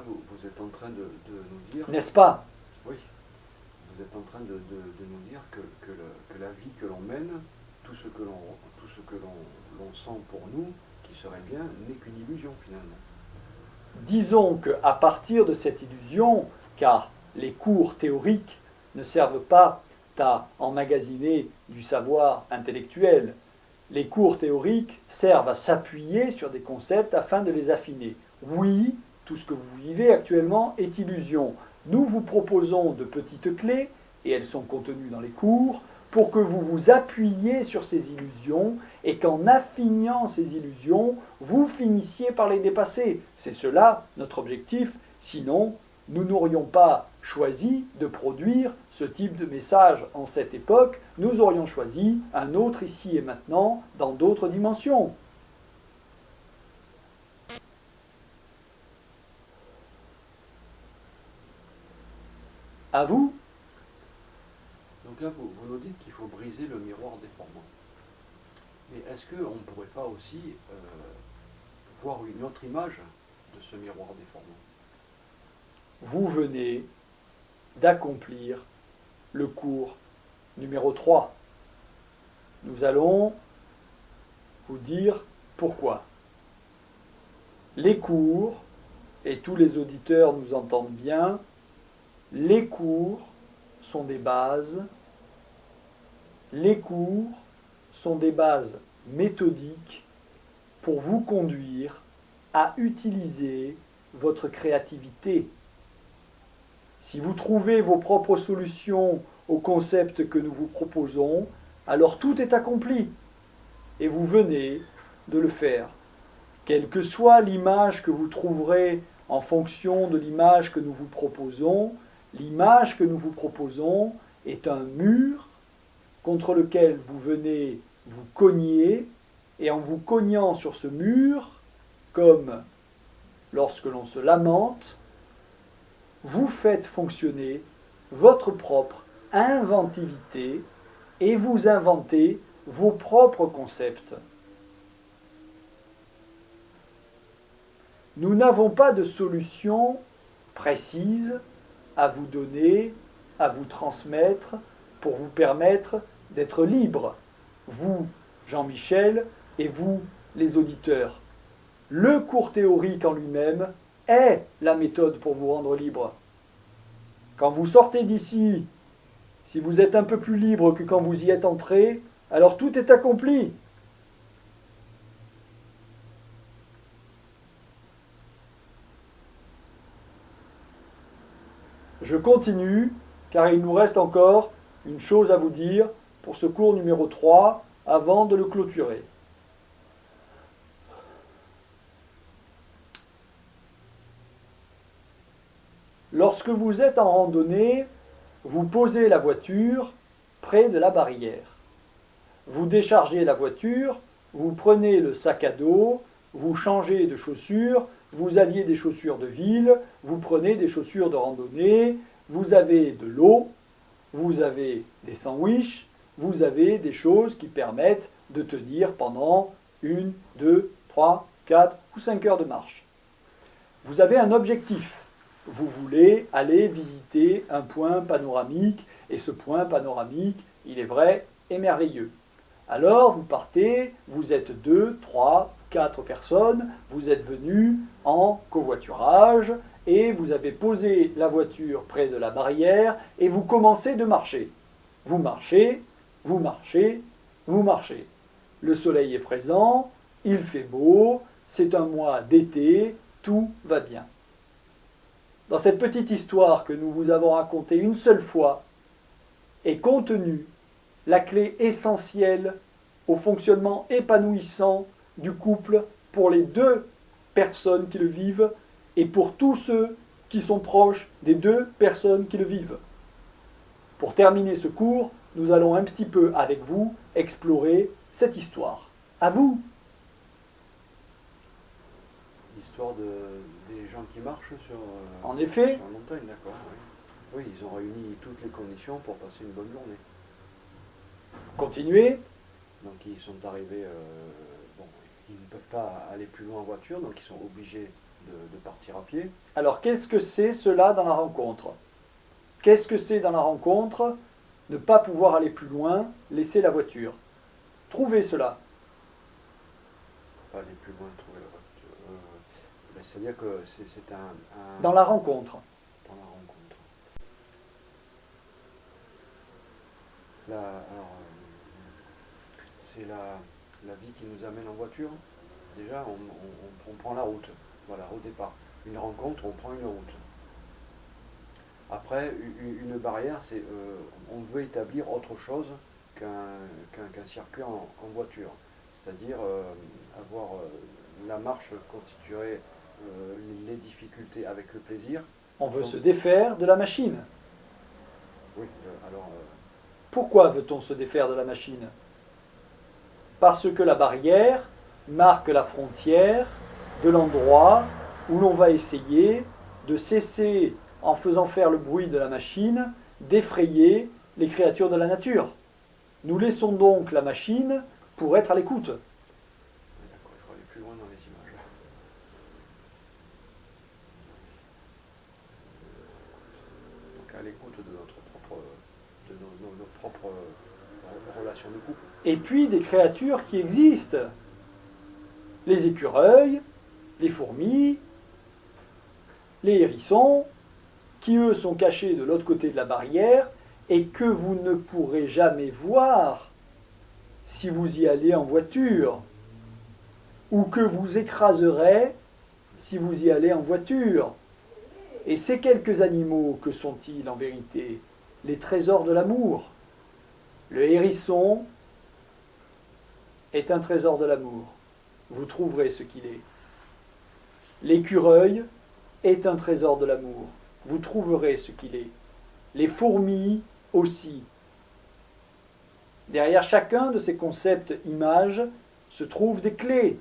vous êtes en train de nous dire... N'est-ce pas? Oui. Vous êtes en train de nous dire que la vie que l'on mène, tout ce que l'on sent pour nous, qui serait bien, n'est qu'une illusion finalement. Disons qu'à partir de cette illusion, car les cours théoriques ne servent pas à emmagasiner du savoir intellectuel, les cours théoriques servent à s'appuyer sur des concepts afin de les affiner. Oui, tout ce que vous vivez actuellement est illusion. Nous vous proposons de petites clés, et elles sont contenues dans les cours, pour que vous vous appuyiez sur ces illusions et qu'en affinant ces illusions, vous finissiez par les dépasser. C'est cela notre objectif, sinon nous n'aurions pas choisi de produire ce type de message en cette époque, nous aurions choisi un autre ici et maintenant dans d'autres dimensions. À vous? Donc là, vous nous dites qu'il faut briser le miroir déformant. Mais est-ce qu'on ne pourrait pas aussi voir une autre image de ce miroir déformant? Vous venez d'accomplir le cours numéro 3. Nous allons vous dire pourquoi. Les cours, et tous les auditeurs nous entendent bien, les cours sont des bases. Les cours sont des bases méthodiques pour vous conduire à utiliser votre créativité. Si vous trouvez vos propres solutions aux concepts que nous vous proposons, alors tout est accompli. Et vous venez de le faire. Quelle que soit l'image que vous trouverez en fonction de l'image que nous vous proposons, l'image que nous vous proposons est un mur contre lequel vous venez vous cogner, et en vous cognant sur ce mur, comme lorsque l'on se lamente, vous faites fonctionner votre propre inventivité et vous inventez vos propres concepts. Nous n'avons pas de solution précise à vous donner, à vous transmettre, pour vous permettre d'être libre, vous, Jean-Michel, et vous, les auditeurs. Le cours théorique en lui-même est la méthode pour vous rendre libre. Quand vous sortez d'ici, si vous êtes un peu plus libre que quand vous y êtes entré, alors tout est accompli. Je continue, car il nous reste encore une chose à vous dire pour ce cours numéro 3, avant de le clôturer. Lorsque vous êtes en randonnée, vous posez la voiture près de la barrière. Vous déchargez la voiture, vous prenez le sac à dos, vous changez de chaussures, vous aviez des chaussures de ville, vous prenez des chaussures de randonnée, vous avez de l'eau, vous avez des sandwichs, vous avez des choses qui permettent de tenir pendant 1, 2, 3, 4 ou 5 heures de marche. Vous avez un objectif. Vous voulez aller visiter un point panoramique, et ce point panoramique, il est vrai, est merveilleux. Alors vous partez, vous êtes 2, 3, 4 personnes, vous êtes venus en covoiturage, et vous avez posé la voiture près de la barrière, et vous commencez de marcher. Vous marchez, vous marchez, vous marchez. Le soleil est présent, il fait beau, c'est un mois d'été, tout va bien. Dans cette petite histoire que nous vous avons racontée une seule fois, est contenue la clé essentielle au fonctionnement épanouissant du couple pour les deux personnes qui le vivent et pour tous ceux qui sont proches des deux personnes qui le vivent. Pour terminer ce cours, nous allons un petit peu avec vous explorer cette histoire. À vous! L'histoire des gens qui marchent sur En effet, la montagne, d'accord. Oui. Oui, ils ont réuni toutes les conditions pour passer une bonne journée. continuez. Donc ils sont arrivés, bon, ils ne peuvent pas aller plus loin en voiture, donc ils sont obligés de partir à pied. Alors, qu'est-ce que c'est cela dans la rencontre? Qu'est-ce que c'est dans la rencontre? Ne pas pouvoir aller plus loin, laisser la voiture. Trouvez cela. Pas aller plus loin, trouver la voiture. Ben, c'est-à-dire que c'est un... Dans la rencontre. Dans la rencontre. Alors, c'est la vie qui nous amène en voiture. Déjà, on prend la route. Voilà, au départ. Une rencontre, on prend une route. Après, une barrière, c'est on veut établir autre chose qu'un circuit en voiture. C'est-à-dire avoir la marche constituerait les difficultés avec le plaisir. On veut Donc, se défaire de la machine. oui, alors Pourquoi veut-on se défaire de la machine? Parce que la barrière marque la frontière de l'endroit où l'on va essayer de cesser, en faisant faire le bruit de la machine, d'effrayer les créatures de la nature. Nous laissons donc la machine pour être à l'écoute. d'accord, il faut aller plus loin dans les images. Donc à l'écoute de nos propres relations de couple. Et puis des créatures qui existent. Les écureuils, les fourmis, les hérissons, qui eux sont cachés de l'autre côté de la barrière et que vous ne pourrez jamais voir si vous y allez en voiture, ou que vous écraserez si vous y allez en voiture. Et ces quelques animaux, que sont-ils en vérité? Les trésors de l'amour. Le hérisson est un trésor de l'amour. Vous trouverez ce qu'il est. L'écureuil est un trésor de l'amour. Vous trouverez ce qu'il est. Les fourmis aussi. Derrière chacun de ces concepts images se trouvent des clés.